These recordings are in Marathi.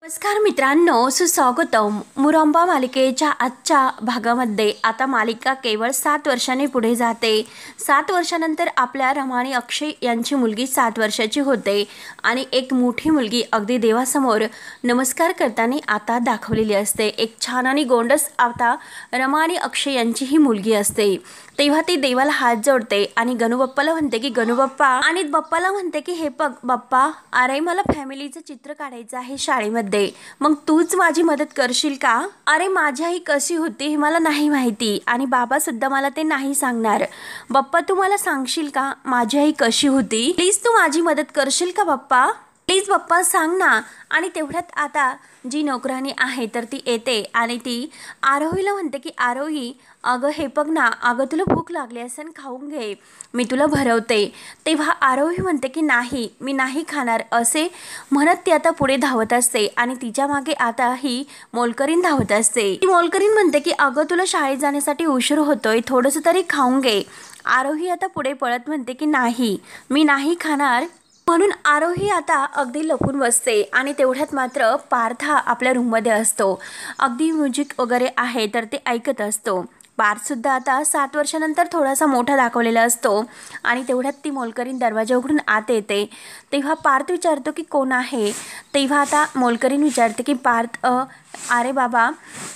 नमस्कार मित्रांनो, सुस्वागतम. मुरंबा मालिकेच्या आजच्या भागामध्ये आता मालिका केवळ 7 वर्षांनी पुढे जाते. 7 वर्षानंतर आपल्या रमा आणि अक्षय यांची मुलगी 7 वर्षाची होते आणि एक मोठी मुलगी अगदी देवासमोर नमस्कार करताना आता दाखवलेली असते. एक छान आणि गोंडस आता रमा आणि अक्षय यांची ही मुलगी असते. तेव्हा ती देवाला हात जोडते आणि गणूबाप्पाला म्हणते की गणूबाप्पा, आणि बाप्पाला म्हणते की हे बघ बाप्पा, अरे मला फॅमिलीचं चित्र काढायचं आहे शाळेमध्ये, मग तूच माझी मदत करशील का? अरे माझी आई कशी होती हे मला नाही माहिती आणि बाबा सुद्धा मला ते नाही सांगणार. बाप्पा तू मला सांगशील का माझी आई कशी होती? प्लीज तू माझी मदत करशील का बाप्पा? प्लीज बाप्पा सांग ना. आणि तेवढ्यात आता जी नोकरानी आहे तर ती येते आणि ती आरोहीला म्हणते की आरोही, अगं हे बघ ना, अगं तुला भूक लागली असेल, खाऊन घे, मी तुला भरवते. तेव्हा आरोही म्हणते की नाही, मी नाही खाणार असे म्हणत ती आता पुढे धावत असते आणि तिच्या मागे आता ही मोलकरीण धावत असते. ती मोलकरीण म्हणते की अगं तुला शाळेत जाण्यासाठी उशीर होतोय, थोडंसं तरी खाऊन घे. आरोही आता पुढे पळत म्हणते की नाही, मी नाही खाणार. म्हणून आरोही आता अगदी लपून बसते आणि तेवढ्यात मात्र पार्थ हा आपल्या रूममध्ये असतो. अगदी म्युझिक वगैरे आहे तर ते ऐकत असतो. पार्थसुद्धा आता 7 वर्षानंतर थोडासा मोठा दाखवलेला असतो आणि तेवढ्यात ती मोलकरीण दरवाजा उघडून आत येते. तेव्हा पार्थ विचारतो की कोण आहे? तेव्हा आता मोलकरीण विचारते की पार्थ, अरे बाबा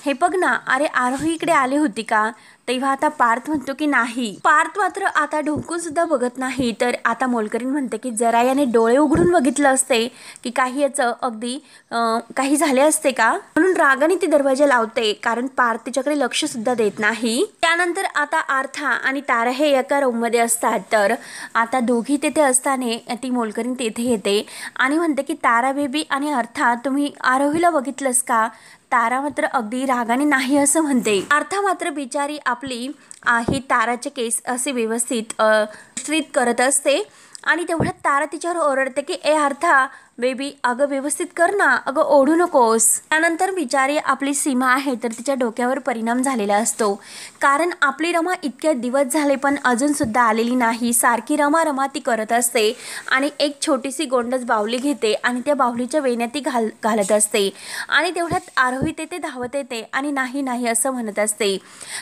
हे बघ ना, अरे आरोही इकडे आली होती का? तेव्हा आता पार्थ म्हणतो की नाही. पार्थ मात्र आता ढोकून सुद्धा बघत नाही. तर आता मोलकरीण म्हणते की जरा याने डोळे उघडून बघितलं असते की काही याचं अगदी काही झाले असते का, म्हणून रागाने ती दरवाजा लावते कारण पार्थ तिच्याकडे लक्ष सुद्धा देत नाही. त्यानंतर आता आर्था आणि तारा हे एका रूममध्ये असतात. तर आता दोघी तेथे असताना ती मोलकरीण तेथे येते आणि म्हणते की तारा बेबी आणि अर्था, तुम्ही आरोहीला बघितलंस का? तारा मात्र अगदी रागाने नाही असं म्हणते. अर्था मात्र बिचारी आपली ही ताराचे केस असे व्यवस्थित स्ट्रीट करत असते आणि तेवढ्यात तारा तिच्यावर ओरडते की ए अर्था बेबी, अगं व्यवस्थित कर ना, अगं ओढू नकोस. त्यानंतर बिचारी आपली सीमा आहे तर तिच्या डोक्यावर परिणाम झालेला असतो कारण आपली रमा इतक्या दिवस झाले पण अजून सुद्धा आलेली नाही. सारखी रमा रमा ती करत असते आणि एक छोटीशी गोंडस बाहुली घेते आणि त्या बाहुलीच्या वेण्यात ती घालत असते आणि तेवढ्यात आरोही तेथे धावत येते आणि नाही नाही असं म्हणत असते.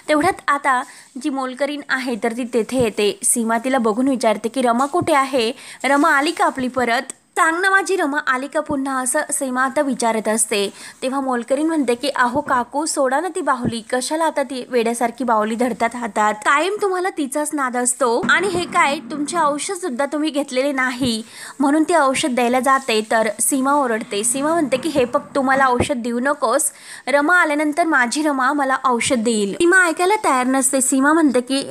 तेवढ्यात आता जी मोलकरीण आहे तर ती तेथे येते. सीमा तिला बघून विचारते की रमा कुठे आहे? रमा आली का आपली परत? सांग ना माझी रमा आली का पुन्हा, असं सीमा आता विचारत असते. तेव्हा मोलकरीण म्हणते की अहो काकू, सोडा ना ती बाहुली, कशाला आता ती वेड्यासारखी बाहुली धरतात हातात, कायम तुम्हाला तिचाच नाद असतो. आणि हे काय, तुमचे औषध सुद्धा तुम्ही घेतलेले नाही म्हणून ती औषध द्यायला जाते. तर सीमा ओरडते. सीमा म्हणते की हे बघ, तू मला औषध देऊ नकोस, रमा आल्यानंतर माझी रमा मला औषध देईल. सीमा ऐकायला तयार नसते. सीमा म्हणते की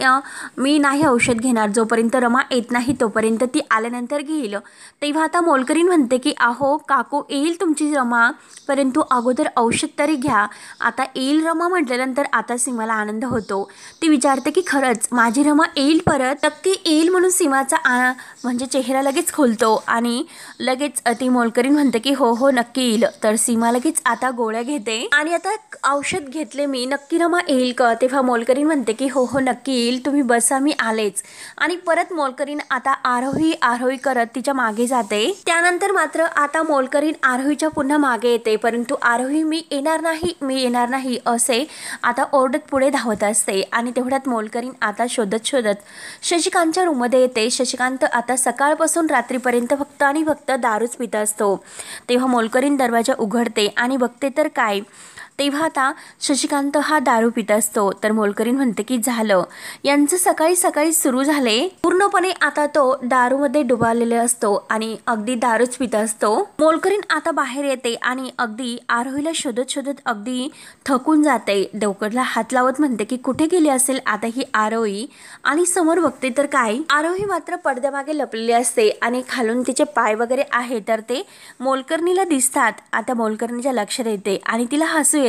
मी नाही औषध घेणार, जोपर्यंत रमा येत नाही तोपर्यंत, ती आल्यानंतर घेईल. तेव्हा आता मोलकरीण म्हणते की अहो काकू, येईल तुमची रमा, परंतु अगोदर औषध तरी घ्या. आता येईल रमा म्हटल्यानंतर आता सीमाला आनंद होतो. ती विचारते की खरंच माझी रमा येईल परत? नक्की येईल? म्हणून सीमाचा म्हणजे चेहरा लगेच खुलतो आणि लगेच ती मोलकरीण म्हणते की हो हो नक्की येईल. तर सीमा लगेच आता गोळ्या घेते आणि आता औषध घेतले मी, नक्की रमा येईल का? तेव्हा मोलकरीण म्हणते की हो हो नक्की येईल, तुम्ही बसा, मी आलेच. आणि परत मोलकरीण आता आरोही आरोही करत तिच्या मागे जाते. त्यानंतर मात्र आता मोलकरीण आरोहीच्या पुन्हा मागे येते, परंतु आरोही मी येणार नाही, मी येणार नाही असे आता ओरडत पुढे धावत असते. आणि तेवढ्यात मोलकरीण आता शोधत शोधत शशिकांतच्या रूममध्ये येते. शशिकांत आता सकाळपासून रात्रीपर्यंत फक्त आणि फक्त दारूच पित असतो. तेव्हा मोलकरीण दरवाजा उघडते आणि बघते तर काय, तेव्हा आता शशिकांत हा दारू पित असतो. तर मोलकरीण म्हणते की झालं, यांचं सकाळी सकाळी सुरू झाले. पूर्णपणे आता तो दारूमध्ये डुबालेला असतो आणि अगदी दारूच पित असतो. मोलकरीण आता बाहेर येते आणि अगदी आरोहीला शोधत शोधत अगदी थकून जाते. डोक्याला हात लावत म्हणते की कुठे गेली असेल आता ही आरोही, आणि समोर बघते तर काय, आरोही मात्र पडद्यामागे लपलेली असते आणि खालून तिचे पाय वगैरे आहे तर ते मोलकरणीला दिसतात. आता मोलकरणीच्या लक्षात येते आणि तिला हसू येते.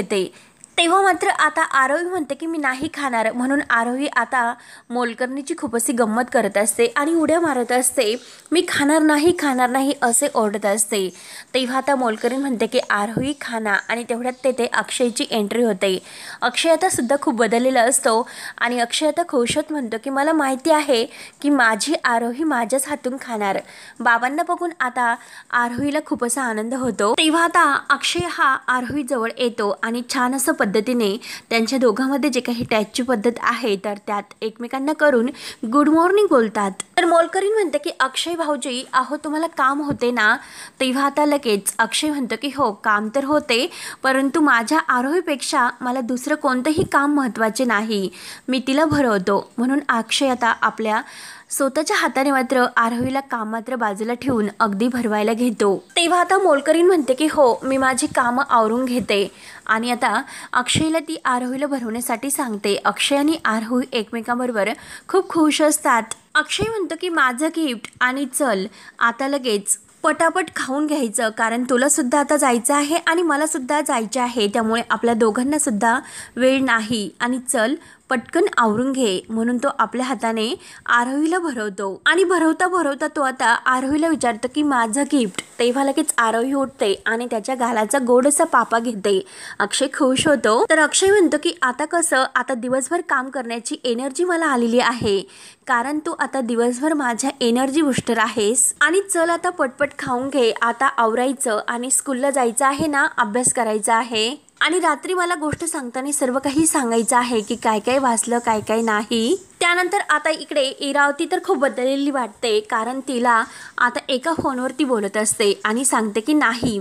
तेव्हा मात्र आता आरोही म्हणते की मी नाही खाणार, म्हणून आरोही आता मोलकरणीची खूप अशी गंमत करत असते आणि उड्या मारत असते, मी खाणार नाही असे ओरडत असते. तेव्हा आता मोलकरीण म्हणते की आरोही खाना, आणि तेवढ्यात तेथे अक्षयची एंट्री होते. अक्षय आता सुद्धा खूप बदललेला असतो आणि अक्षय आता खुश होत म्हणतो की मला माहिती आहे की माझी आरोही माझ्याच हातून खाणार. बाबांना बघून आता आरोहीला खूप असा आनंद होतो. तेव्हा आता अक्षय हा आरोही जवळ येतो आणि छान असं पद्धतीने त्यांच्या दोघांमध्ये जे काही टॅचची पद्धत आहे तर त्यात एकमेकांना करून गुड मॉर्निंग बोलतात. तर मोलकरीण म्हणते की अक्षय भाऊजी, अहो तुम्हाला काम होते ना? तेव्हा आता लगेच अक्षय म्हणतो की हो, काम तर होते, परंतु माझ्या आरोहीपेक्षा मला दुसरं कोणतंही काम महत्त्वाचे नाही, मी तिला भरवतो. म्हणून अक्षय आता आपल्या स्वतःच्या हाताने मात्र आरोहीला काम मात्र बाजूला ठेवून अगदी भरवायला घेतो. तेव्हा आता मोलकरीण म्हणते की हो, मी माझी कामं आवरून घेते, आणि आता अक्षयला ती आरोहीला भरवण्यासाठी सांगते. अक्षय आणि आरोही एकमेकांबरोबर खूप खुश असतात. अक्षय म्हणतो की माझं गिफ्ट, आणि चल आता लगेच पटापट खाऊन घ्यायचं, कारण तुला सुद्धा आता जायचं आहे आणि मला सुद्धा जायचं आहे, त्यामुळे आपल्या दोघांना सुद्धा वेळ नाही, आणि चल पटकन आवरून घे. म्हणून तो आपल्या हाताने आरोहीला भरवतो, आणि भरवता भरवता तो आता आरोहीला विचारतो की माझं गिफ्ट. तेव्हा लगेच आरोही उठते आणि त्याच्या गालाचा गोडसा पापा घेते. अक्षय खुश होतो. तर अक्षय म्हणतो की आता कसं, आता दिवसभर काम करण्याची एनर्जी मला आलेली आहे, कारण तू आता दिवसभर माझ्या एनर्जी बुस्टर आहेस, आणि चल आता पटपट खाऊन घे, आता आवरायचं आणि स्कूलला जायचं आहे ना, अभ्यास करायचा आहे, आणि रात्री मला गोष्ट सांगताना सर्व काही सांगायचं आहे की काय काय वाचलं काय काय नाही. त्यानंतर आता इकडे इरावती तर खूप बदललेली वाटते, कारण तिला आता एका फोनवरती बोलत असते आणि सांगते की नाही,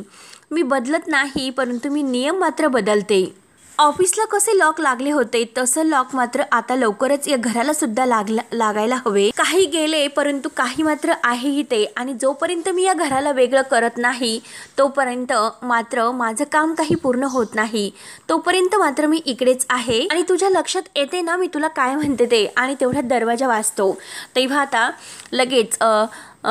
मी बदलत नाही, परंतु मी नियम मात्र बदलते. ऑफिसला कसे लॉक लागले होते तसं लॉक मात्र आता लवकरच या घराला सुद्धा लागायला हवे. काही गेले परंतु काही मात्र आहे इथे, आणि जोपर्यंत मी या घराला वेगळं करत नाही तोपर्यंत मात्र माझं काम काही पूर्ण होत नाही, तोपर्यंत मात्र मी इकडेच आहे. आणि तुझ्या लक्षात येते ना मी तुला काय म्हणते ते? आणि तेवढ्यात दरवाजा वाजतो. तेव्हा आता लगेच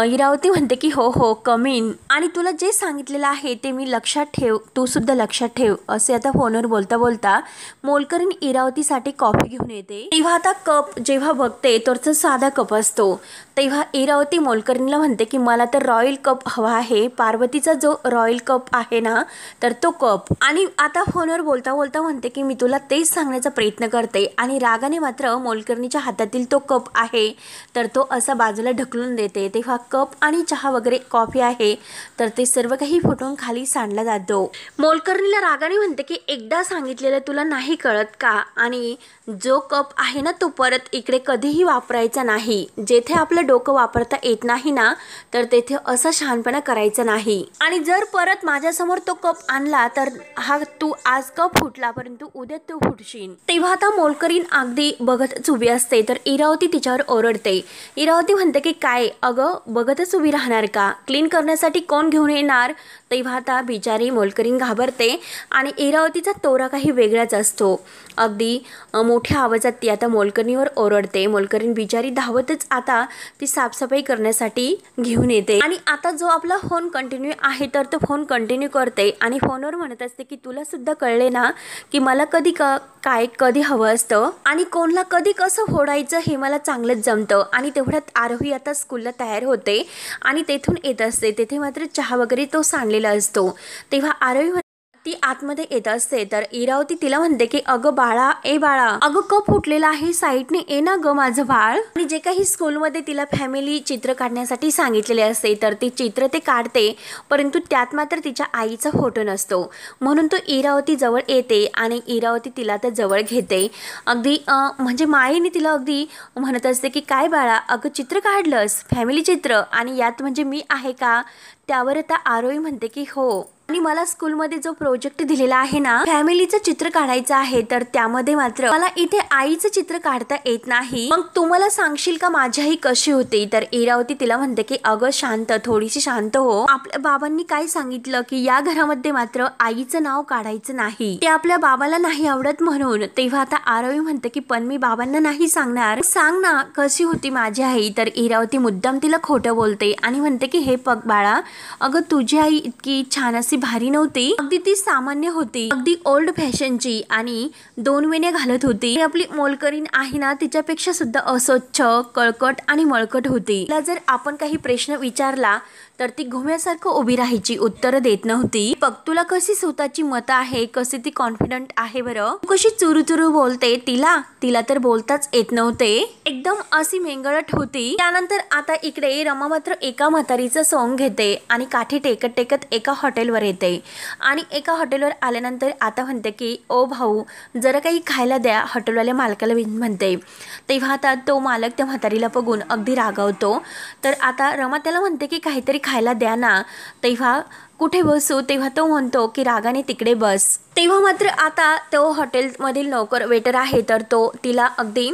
इरावती म्हणते की हो हो, कम इन, आणि तुला जे सांगितलेलं आहे ते मी लक्षात ठेव, तू सुद्धा लक्षात ठेव, असे आता फोनवर बोलता बोलता मोलकरीण इरावतीसाठी कॉफी घेऊन येते. तेव्हा आता कप जेव्हा बघते तर साधा कप असतो. तेव्हा इरावती मोलकरीणला म्हणते की मला तर रॉयल कप हवा आहे, पार्वतीचा जो रॉयल कप आहे ना तर तो कप. आणि आता फोनवर बोलता बोलता म्हणते की मी तुला तेच सांगण्याचा प्रयत्न करते, आणि रागाने मात्र मोलकरणीच्या हातातील तो कप आहे तर तो असा बाजूला ढकलून देते. तेव्हा कप आणि चहा वगैरे कॉफी आहे तर ते सर्व काही फुटून खाली सांडला जातो. मोलकरणीला रागाने म्हणते की एकदा सांगितलेलं तुला नाही कळत का? आणि जो कप आहे ना तो परत इकडे कधीही वापरायचा नाही. जेथे आपलं डोकं वापरता येत नाही ना तर तेथे असा शहाणपणा करायचा नाही, आणि जर परत माझ्यासमोर तो कप आणला तर हा तू आज कप फुटला परंतु उद्या तू फुटशील. तेव्हा आता मोलकरीण अगदी बघतच उभी असते तर इरावती तिच्यावर ओरडते. इरावती म्हणते की काय अगं, बघतच उभी राहणार का? क्लीन करण्यासाठी कोण घेऊन येणार? तेव्हा आता बिचारी मोलकरीण घाबरते आणि इरावतीचा तोरा काही वेगळाच असतो. अगदी मोठ्या आवाजात ती आता मोलकरणीवर ओरडते. मोलकरीण बिचारी धावतच आता ती साफसफाई करण्यासाठी घेऊन येते, आणि आता जो आपला फोन कंटिन्यू आहे तर तो फोन कंटिन्यू करते आणि फोनवर म्हणत असते की तुला सुद्धा कळले ना की मला कधी काय कधी हवं असतं आणि कोणला कधी कसं फोडायचं हे मला चांगलंच जमतं. आणि तेवढ्यात आरोही आता स्कूलला तयार होते आणि तेथून येत असते. तेथे मात्र चहा वगैरे तो सांडलेला असतो. तेव्हा आरोही ती आतमध्ये येत असते तर इरावती तिला म्हणते की अगं बाळा, ए बाळा, अगं कप फुटलेला आहे, साईडने ये ना ग माझं बाळ. आणि जे काही स्कूलमध्ये तिला फॅमिली चित्र काढण्यासाठी सांगितलेले असते तर ती चित्र ते काढते, परंतु त्यात मात्र तिच्या आईचा फोटो नसतो. म्हणून तो इरावती जवळ येते आणि इरावती तिला तर जवळ घेते. अगदी म्हणजे मायेने तिला अगदी म्हणत असते की काय बाळा, अगं चित्र काढलंस, फॅमिली चित्र, आणि यात म्हणजे मी आहे का? त्यावर आता आरोही म्हणते की हो, आणि मला स्कूलमध्ये जो प्रोजेक्ट दिलेला आहे ना फॅमिलीचं चित्र काढायचं आहे तर त्यामध्ये मात्र मला इथे आईचं चित्र काढता येत नाही, मग तू मला सांगशील का माझी आई कशी होती? तर इरावती तिला म्हणते की अगं शांत, थोडीशी शांत हो. आपल्या बाबांनी काय सांगितलं की या घरामध्ये मात्र आईचं नाव काढायचं नाही, ते आपल्या बाबाला नाही आवडत म्हणून. तेव्हा आता आरोही म्हणते की पण मी बाबांना नाही सांगणार, सांग ना कशी होती माझी आई. तर इरावती मुद्दाम तिला खोटं बोलते आणि म्हणते की हे बघ बाळा, अगं तुझी आई इतकी छान अशी भारी नव्हती, अगदी ती सामान्य होती, अगदी ओल्ड फॅशनची आणि 2 वेण्या घालत होती. आपली मोलकरीण आहे ना तिच्यापेक्षा सुद्धा अस्वच्छ, कळकट आणि मळकट होती. तिला जर आपण काही प्रश्न विचारला तर ती घुम्यासारखं उभी राहायची, उत्तर देत नव्हती. बघ तुला कशी स्वतःची मतं आहे, कशी ती कॉन्फिडंट आहे बरं, कशी चुरू बोलते. तिला तर बोलताच येत नव्हते, एकदम अशी मेंगळट होती. त्यानंतर आता इकडे रमा मात्र एका म्हातारीचं सॉंग घेते आणि काठी टेकत टेकत एका हॉटेलवर येते आणि एका हॉटेलवर आल्यानंतर आता म्हणते की ओ भाऊ जरा काही खायला द्या, हॉटेलवाल्या मालकाला म्हणते. तेव्हा आता तो मालक त्या म्हातारीला बघून अगदी रागावतो. तर आता रमा त्याला म्हणते की काहीतरी खायला द्या ना. तेव्हा कुठे बसू, तेव्हा तो म्हणतो की रागाने तिकडे बस. तेव्हा मात्र आता तो हॉटेलमधील नोकर वेटर आहे तर तो तिला अगदी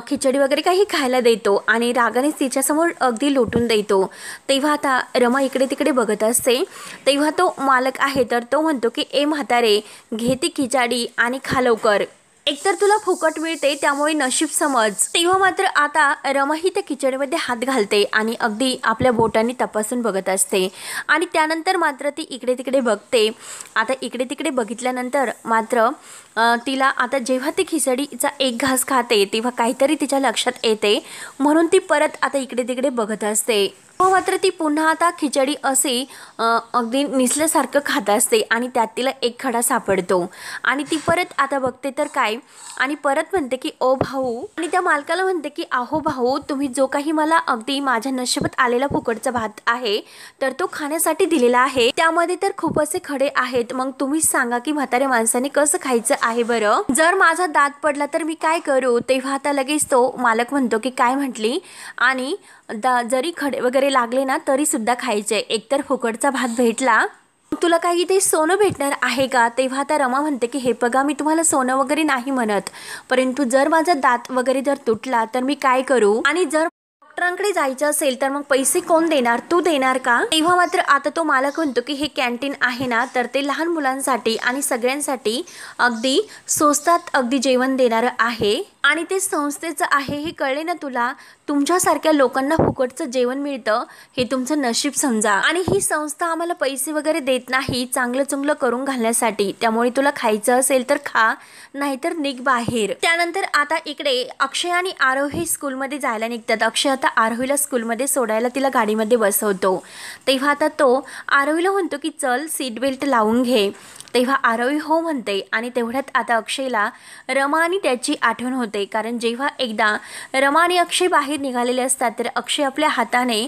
खिचडी वगैरे काही खायला देतो आणि रागाने तिच्यासमोर अगदी लोटून देतो. तेव्हा आता रमा इकडे तिकडे बघत असते. तेव्हा तो मालक आहे तर तो म्हणतो की ए म्हातारे घे ती खिचडी आणि खा लवकर, एकतर तुला फुकट मिळते त्यामुळे नशीब समज. तेव्हा मात्र आता रमा ही त्या खिचडीमध्ये हात घालते आणि अगदी आपल्या बोटांनी तपासून बघत असते आणि त्यानंतर मात्र ती इकडे तिकडे बघते. आता इकडे तिकडे बघितल्यानंतर मात्र तिला आता जेव्हा ती खिचडीचा एक घास खाते तेव्हा काहीतरी तिच्या लक्षात येते, म्हणून ती परत आता इकडे तिकडे बघत असते. मात्र ती पुन्हा आता खिचडी असे अगदी निसल्यासारखं खात असते आणि त्यात तिला एक खडा सापडतो आणि ती परत आता बघते तर काय आणि परत म्हणते की ओ भाऊ आणि त्या मालकाला म्हणते की अहो भाऊ तुम्ही जो काही मला अगदी माझ्या नशिबात आलेला फुकटचा भात आहे तर तो खाण्यासाठी दिलेला आहे, त्यामध्ये तर खूप असे खडे आहेत, मग तुम्हीच सांगा की म्हाताऱ्या माणसाने कसं खायचं आहे बरं, जर माझा दात पडला तर मी काय करू. तेव्हा आता लगेच तो मालक म्हणतो की काय म्हटली आणि जरी खडे वगैरे लागले ना तरी सुद्धा खायचे, एकतर फुकटचा भात भेटला तुला काही ते सोनं भेटणार आहे का. तेव्हा आता रमा म्हणते की हे बघा मी तुम्हाला सोनं वगैरे नाही म्हणत, परंतु जर माझा दात वगैरे जर तुटला तर मी काय करू आणि जर डॉक्टरांकडे जायचं असेल तर मग पैसे कोण देणार, तू देणार का. तेव्हा मात्र आता तो मालक म्हणतो की हे कॅन्टीन आहे ना तर ते लहान मुलांसाठी आणि सगळ्यांसाठी अगदी स्वस्तात अगदी जेवण देणारं आहे आणि ते संस्थेचं आहे हे कळले ना तुला, तुमच्यासारख्या लोकांना फुकटचं जेवण मिळतं हे तुमचं नशीब समजा आणि ही संस्था आम्हाला पैसे वगैरे देत नाही चांगलं चुंगलं करून घालण्यासाठी, त्यामुळे तुला खायचं असेल तर खा नाहीतर निघ बाहेर. त्यानंतर आता इकडे अक्षय आणि आरोही स्कूलमध्ये जायला निघतात. अक्षय आता आरोहीला स्कूलमध्ये सोडायला तिला गाडीमध्ये बसवतो. तेव्हा आता तो आरोहीला म्हणतो की चल सीट बेल्ट लावून घे. तेव्हा आरोही हो म्हणते आणि तेवढ्यात आता अक्षयला रमा आणि त्याची आठवण होते, कारण जेव्हा एकदा रमा आणि अक्षय बाहेर निघालेले असतात तर अक्षय आपल्या हाताने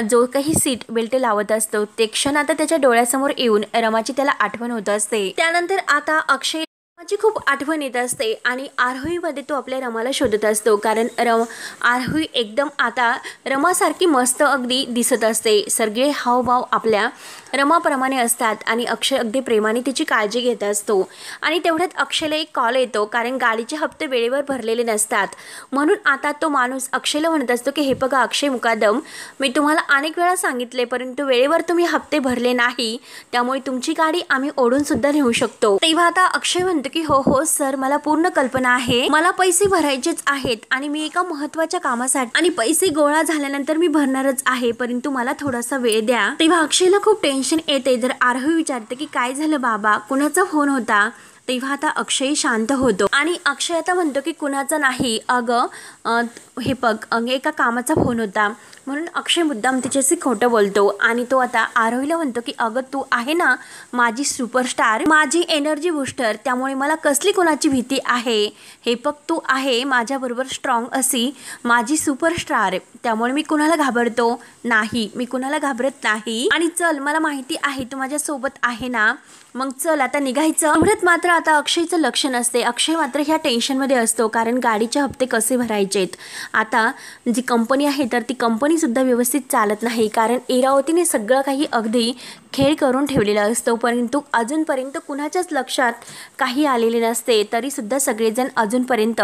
जो काही सीट बेल्ट लावत असतो ते क्षण आता त्याच्या डोळ्यासमोर येऊन रमाची त्याला आठवण होत असते. त्यानंतर आता अक्षय रमाची खूप आठवण येत असते आणि आरोहीमध्ये तो आपल्या रमाला शोधत असतो, कारण आरोही एकदम आता रमासारखी मस्त अगदी दिसत असते, सगळे हावभाव आपल्या रमाप्रमाणे असतात आणि अक्षय अगदी प्रेमाने तिची काळजी घेत असतो. आणि तेवढ्यात अक्षयला एक कॉल येतो, कारण गाडीचे हप्ते वेळेवर भरलेले नसतात, म्हणून आता तो माणूस अक्षयला म्हणत असतो की हे बघा अक्षय मुकादम, मी तुम्हाला अनेक वेळा सांगितले परंतु वेळेवर तुम्ही हप्ते भरले नाही, त्यामुळे तुमची गाडी आम्ही ओढून सुद्धा नेऊ शकतो. तेव्हा आता अक्षय म्हणतो की हो सर मला पूर्ण कल्पना आहे, मला पैसे भरायचेच आहेत आणि मी एका महत्त्वाच्या कामासाठी आणि पैसे गोळा झाल्यानंतर मी भरणारच आहे, परंतु मला थोडासा वेळ द्या. तेव्हा अक्षयला खूप टेन्शन येते. जर आरोही विचारते की काय झालं बाबा, कुणाचा फोन होता. तेव्हा आता अक्षय शांत होतो आणि अक्षय आता म्हणतो की कुणाचा नाही, अगं हे बघ एका कामाचा फोन होता, म्हणून अक्षय मुद्दाम तिच्याशी खोटं बोलतो आणि तो आता आरोहीला म्हणतो की अगं तू आहे ना माझी सुपरस्टार, माझी एनर्जी बूस्टर, त्यामुळे मला कसली कोणाची भीती आहे. हे बघ तू आहे माझ्याबरोबर स्ट्रॉंग अशी माझी सुपरस्टार, त्यामुळे मी कुणाला घाबरतो नाही, मी कुणाला घाबरत नाही. आणि चल मला माहिती आहे तू माझ्या सोबत आहे ना, मग चल आता निघायचं. एवढ्यात मात्र आता अक्षयचं लक्ष नसते. अक्षय मात्र ह्या टेन्शनमध्ये असतो, कारण गाडीचे हप्ते कसे भरायचेत. आता जी कंपनी आहे तर ती कंपनी सुद्धा व्यवस्थित चालत नाही, कारण इरावतीने सगळं काही अगदी खेळ करून ठेवलेला असतो, परंतु अजूनपर्यंत कुणाच्याच लक्षात काही आलेले नसते. तरी सुद्धा सगळेजण अजूनपर्यंत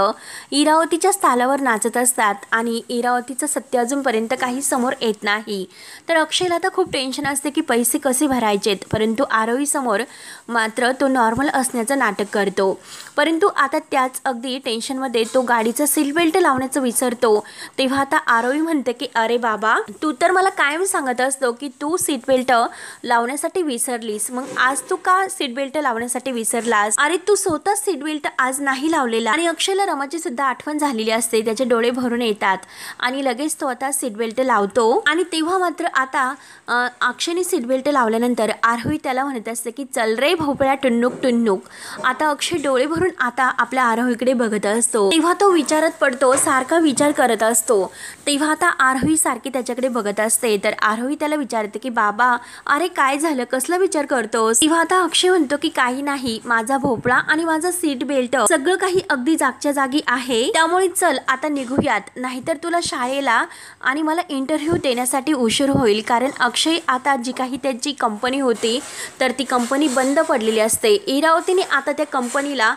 इरावतीच्या स्थालावर नाचत असतात आणि इरावतीचं सत्य अजूनपर्यंत काही समोर येत नाही. तर अक्षयला आता खूप टेन्शन असते की पैसे कसे भरायचेत, परंतु आरोही समोर मात्र तो नॉर्मल असण्याचा जाण्याचं नाटक करतो. परंतु आता त्याच अगदी टेन्शनमध्ये तो गाडीचा सीट बेल्ट लावण्याचं विसरतो. तेव्हा आता आरोही म्हणते की अरे बाबा, तू तर मला कायम सांगत असतो की तू सीट बेल्ट लावण्यासाठी विसरलीस, मग आज तू का सीट बेल्ट लावण्यासाठी विसरलास? अरे तू स्वतः सीट बेल्ट आज नाही लावलेला. आणि अक्षयला रमाची सुद्धा आठवण झालेली असते. त्याचे डोळे भरून येतात आणि लगेच तो आता सीट बेल्ट लावतो. आणि तेव्हा मात्र आता अक्षयने सीट बेल्ट लावल्यानंतर आरोही त्याला म्हणत असते की चल रे भोपळ्या टुन्नुक टुन्नुक. आता अक्षय डोळे भरून आता आपल्या आरोहीकडे बघत असतो. तेव्हा तो विचारात पडतो, सारखा विचार करत असतो. तेव्हा आता आरोही सारखी त्याच्याकडे बघत असते. तर आरोही त्याला विचारते की बाबा अरे काय झालं, कसला विचार करतोस? तेव्हा आता अक्षय म्हणतो की काही नाही, माझा भोपळा आणि माझा सीट बेल्ट सगळं काही अगदी जागच्या जागी आहे, त्यामुळे चल आता निघूयात, नाहीतर तुला शाळेला आणि मला इंटरव्ह्यू देण्यासाठी उशीर होईल. कारण अक्षय आता जी काही त्याची कंपनी होती तर ती कंपनी बंद पडलेली असते. इरावतीने आता त्या कंपनीला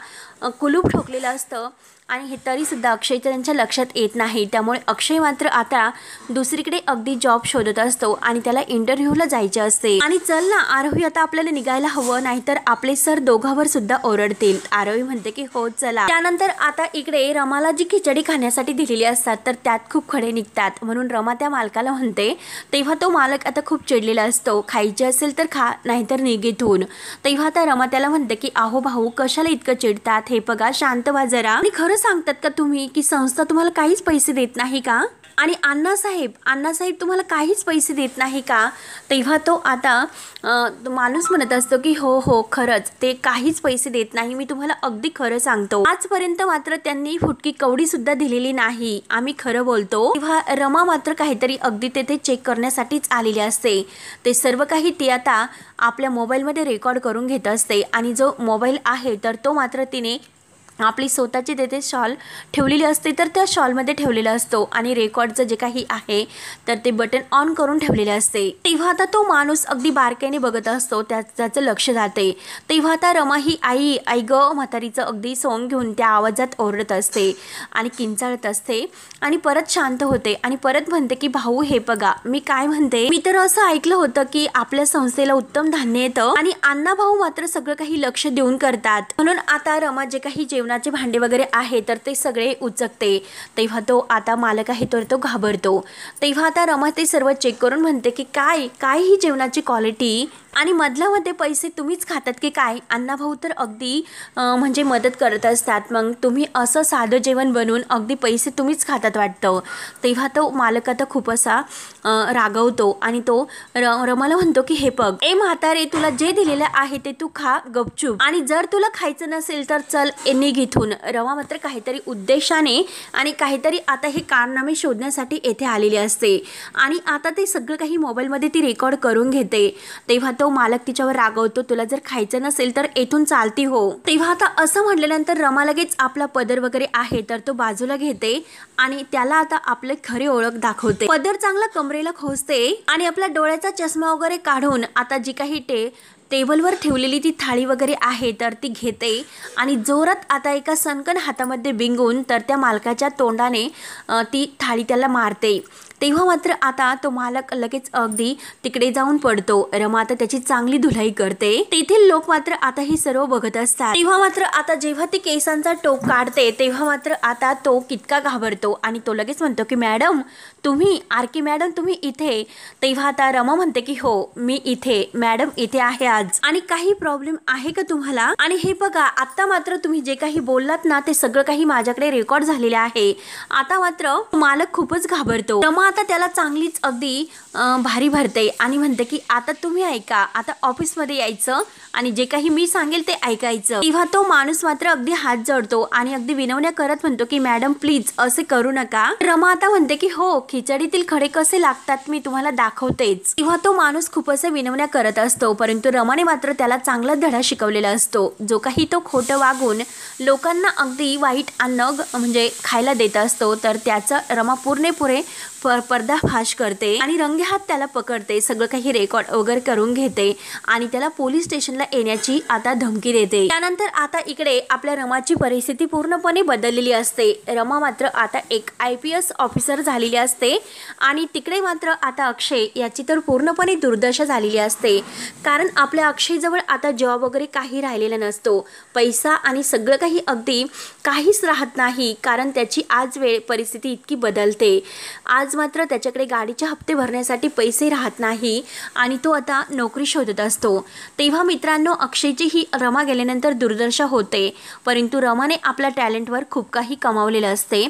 कुलूप ठोकलेलं असतं आणि हे तरीसुद्धा अक्षयचं त्यांच्या लक्षात येत नाही. त्यामुळे अक्षय मात्र आता दुसरीकडे अगदी जॉब शोधत असतो आणि त्याला इंटरव्ह्यूला जायचे असते. आणि चल ना आरोही, आता आपल्याला निघायला हवं, नाहीतर आपले सर दोघांवर सुद्धा ओरडतील. आरोही म्हणते की हो चला. त्यानंतर आता इकडे रमाला जी खिचडी खाण्यासाठी दिलेली असतात तर त्यात खूप खडे निघतात, म्हणून रमा त्या मालकाला म्हणते. तेव्हा तो मालक आता खूप चिडलेला असतो, खायचे असेल तर खा, नाहीतर निघ इथून. तेव्हा आता रमा त्याला म्हणते की अहो भाऊ, कशाला इतकं चिडतात, हे बघा शांत व्हा जरा. आणि खरं सांगतात का तुम्ही की संस्था तुम्हाला काहीच पैसे देत नाही का? आणि अण्णासाहेब तुम्हाला काहीच पैसे देत नाही का? तेव्हा तो आता माणूस म्हणत असतो की हो हो खरंच, ते काहीच पैसे देत नाही, मी तुम्हाला अगदी खरं सांगतो. आजपर्यंत मात्र त्यांनी फुटकी कवडी सुद्धा दिलेली नाही, आम्ही खरं बोलतो. तेव्हा रमा मात्र काहीतरी अगदी तेथे चेक करण्यासाठीच आलेली असते. ते सर्व काही ती आता आपल्या मोबाईलमध्ये रेकॉर्ड करून घेत असते. आणि जो मोबाईल आहे तर तो मात्र तिने आपली स्वतःची तेथे शॉल ठेवलेली असते, तर त्या शॉलमध्ये ठेवलेला असतो आणि रेकॉर्डचं जे काही आहे तर ते बटन ऑन करून ठेवलेले असते. तेव्हा आता तो माणूस अगदी बारकाईने बघत असतो, त्याचं लक्ष जाते. तेव्हा आता रमा ही आई ग म्हातारीचं अगदी सोंग घेऊन त्या आवाजात ओरडत असते आणि किंचाळत असते आणि परत शांत होते आणि परत म्हणते की भाऊ हे बघा, मी काय म्हणते, मी तर असं ऐकलं होतं की आपल्या संस्थेला उत्तम धान्य येतं आणि अण्णा भाऊ मात्र सगळं काही लक्ष देऊन करतात, म्हणून आता रमा जे काही जेवणाचे भांडे वगैरे आहे तर ते सगळे उचकते. तेव्हा तो आता मालक आहे तर तो घाबरतो. तेव्हा आता रमा ते सर्व चेक करून म्हणते की काय ही जेवणाची क्वालिटी आणि मधल्या मध्ये पैसे तुम्हीच खातात की काय? अण्णाभाऊ तर अगदी म्हणजे मदत करत असतात, मग तुम्ही असं साधं जेवण बनवून अगदी पैसे तुम्हीच खातात वाटतं. तेव्हा तो मालक आता खूप असा रागवतो आणि तो रमाला म्हणतो की हे बघ ए म्हातारे, तुला जे दिलेलं आहे ते तू खा गपचूप, आणि जर तुला खायचं नसेल तर चल निघ इथून. रमा मात्र काहीतरी उद्देशाने आणि काहीतरी आता हे कारनामे शोधण्यासाठी येथे आलेली असते आणि आता ते सगळं काही मोबाईलमध्ये ती रेकॉर्ड करून घेते. तेव्हा तो मालक तिच्यावर रागवतो, तुला जर खायचं नसेल तर येथून चालती हो. तेव्हा आता असं म्हटल्यानंतर रमा लगेच आपला पदर वगैरे आहे तर तो बाजूला घेते आणि त्याला आता आपले खरी ओळख दाखवते. पदर चांगला कमरेला खोचते आणि आपला डोळ्याचा चष्मा वगैरे काढून आता जी काही टेबलवर ठेवलेली ती थाळी वगैरे आहे तर ती घेते आणि जोरात आता एका सणकण हातामध्ये बिंगून तर त्या मालकाच्या तोंडाने ती थाळी त्याला मारते. तेव्हा मात्र आता तो मालक लगेच अगदी तिकडे जाऊन पडतो. रमा आता त्याची चांगली धुलाई करते. तेथील लोक मात्र आता हे सर्व बघत असतात. तेव्हा मात्र आता जेव्हा ती केसांचा टोक काढते तेव्हा मात्र आता तो कितका घाबरतो आणि तो लगेच म्हणतो की मॅडम तुम्ही, आरकी मॅडम तुम्ही इथे? तेव्हा आता रमा म्हणते की हो मी इथे, मॅडम इथे आहे आज, आणि काही प्रॉब्लेम आहे का तुम्हाला? आणि हे बघा आता मात्र तुम्ही जे काही बोललात ना ते सगळं काही माझ्याकडे रेकॉर्ड झालेले आहे. आता मात्र मालक खूपच घाबरतो. रमा आता त्याला चांगलीच अगदी भारी भरते आणि म्हणते की आता तुम्ही ऐका, आता ऑफिसमध्ये यायचं आणि जे काही मी सांगेल ते ऐकायचं. तेव्हा तो माणूस मात्र अगदी हात जोडतो आणि अगदी विनवण्या करत म्हणतो की मॅडम प्लीज असे करू नका. रमा आता म्हणते की हो खिचडीतील खडे कसे लागतात मी तुम्हाला दाखवतेच. तेव्हा तो माणूस खूप असे विनवण्या करत असतो, परंतु रमाने मात्र त्याला चांगला धडा शिकवलेला असतो. जो काही तो खोटं वागून लोकांना अगदी वाईट अन्न म्हणजे खायला देत असतो तर त्याचं रमा पूर्णपणे पर्दाफाश करते आणि रंगेहात त्याला पकडते, सगळं काही रेकॉर्ड वगैरे करून घेते आणि त्याला पोलीस स्टेशनला येण्याची आता धमकी देते। त्यानंतर आता इकडे आपल्या रमाची परिस्थिती पूर्णपणे बदललेली असते। रमा मात्र आता एक IPS ऑफिसर झालेली असते आणि तिकडे मात्र आता अक्षय याची तर पूर्णपणे दुर्दशा झालेली असते, कारण आपल्या अक्षयजवळ आता जॉब वगैरे काही राहिलेला नसतो, पैसा आणि सगळं काही अगदी काहीच राहत नाही, कारण त्याची आज वेळ परिस्थिती इतकी बदलते। आज मात्र त्याच्याकडे गाडीचे हप्ते भरण्यासाठी पैसे राहत नाही आणि तो आता नोकरी शोधत असतो। तेव्हा मित्रांनो, अक्षयची ही रमा गेल्यानंतर दुर्दशा होते, परंतु रमाने आपल्या टॅलेंटवर खूप काही कमावलेलं असते।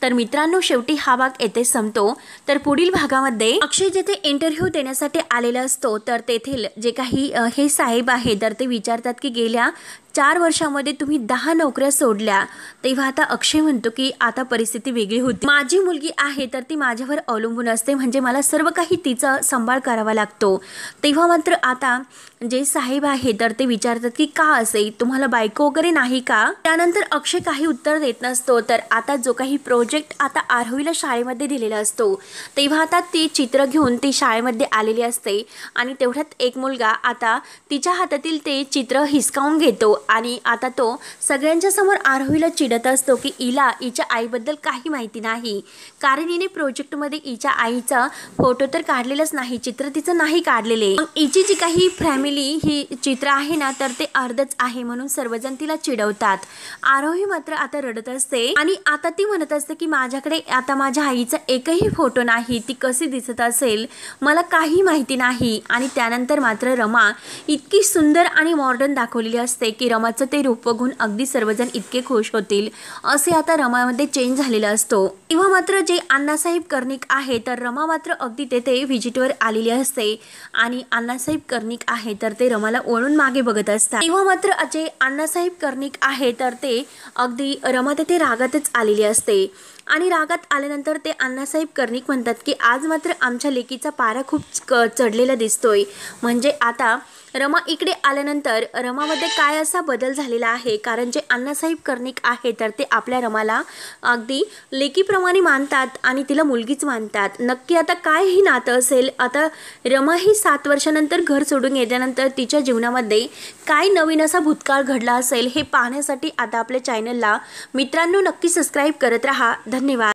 तर मित्रांनो, शेवटी हा भाग येथे संपतो। तर पुढील भागामध्ये अक्षय जेथे इंटरव्ह्यू देण्यासाठी आलेला असतो, तर तेथील जे काही हे साहेब आहे तर ते विचारतात की गेल्या 4 वर्षामध्ये तुम्ही 10 नोकऱ्या सोडल्या। तेव्हा आता अक्षय म्हणतो की आता परिस्थिती वेगळी होती, माझी मुलगी आहे तर ती माझ्यावर अवलंबून असते, म्हणजे मला सर्व काही तिचा सांभाळ करावा लागतो। तेव्हा मात्र आता जे साहेब आहे तर ते विचारतात की का असे, तुम्हाला बायको वगैरे नाही का? त्यानंतर अक्षय काही उत्तर देत नसतो। तर आता जो काही प्रोजेक्ट आता आरोहीला शाळेमध्ये दिलेला असतो, तेव्हा आता ती चित्र घेऊन ती शाळेमध्ये आलेली असते आणि तेवढ्यात एक मुलगा आता तिच्या हातातील ते चित्र हिसकावून घेतो आणि आता तो सगळ्यांच्या समोर आरोहीला चिडत असतो की हिच्या आईबद्दल काही माहिती नाही, कारण हिने प्रोजेक्टमध्ये हिच्या आईचा फोटो तर काढलेलाच नाही, चित्र तिचं नाही काढलेले, हिची जी काही फॅमिली ही चित्र आहे ना तर ते अर्धच आहे, म्हणून सर्वजण तिला चिडवतात। आरोही मात्र आता रडत असते आणि आता ती म्हणत असते की माझ्याकडे आता माझ्या आईचा एकही फोटो नाही, ती कशी दिसत असेल मला काही माहिती नाही। आणि त्यानंतर मात्र रमा इतकी सुंदर आणि मॉडर्न दाखवलेली असते की रमाचं ते रूप बघून अगदी सर्वजण इतके खुश होतील असे आता रमामध्ये चेंज झालेला असतो। तेव्हा मात्र जे अण्णासाहेब कर्णिक आहे तर रमा मात्र अगदी तेथे व्हिजिटवर आलेली असते आणि अण्णासाहेब कर्णिक आहे तर ते रमाला ओळून मागे बघत असतात। तेव्हा मात्र जे अण्णासाहेब कर्णिक आहे तर ते अगदी रमा तेथे रागातच आलेली असते आणि रागात आल्यानंतर ते अण्णासाहेब कर्णिक म्हणतात की आज मात्र आमच्या लेकीचा पारा खूप चढलेला दिसतोय, म्हणजे आता रमा इकडे आल्यानंतर रमामध्ये काय असा बदल झालेला आहे, कारण जे अण्णासाहेब कर्णिक आहे तर ते आपल्या रमाला अगदी लेकीप्रमाणे मानतात आणि तिला मुलगीच मानतात। नक्की आता काय ही नातं असेल, आता रमा ही 7 वर्षानंतर घर सोडून गेल्यानंतर तिच्या जीवनामध्ये काय नवीन असा भूतकाळ घडला असेल हे पाहण्यासाठी आता आपल्या चॅनलला मित्रांनो नक्की सबस्क्राईब करत राहा। धन्यवाद।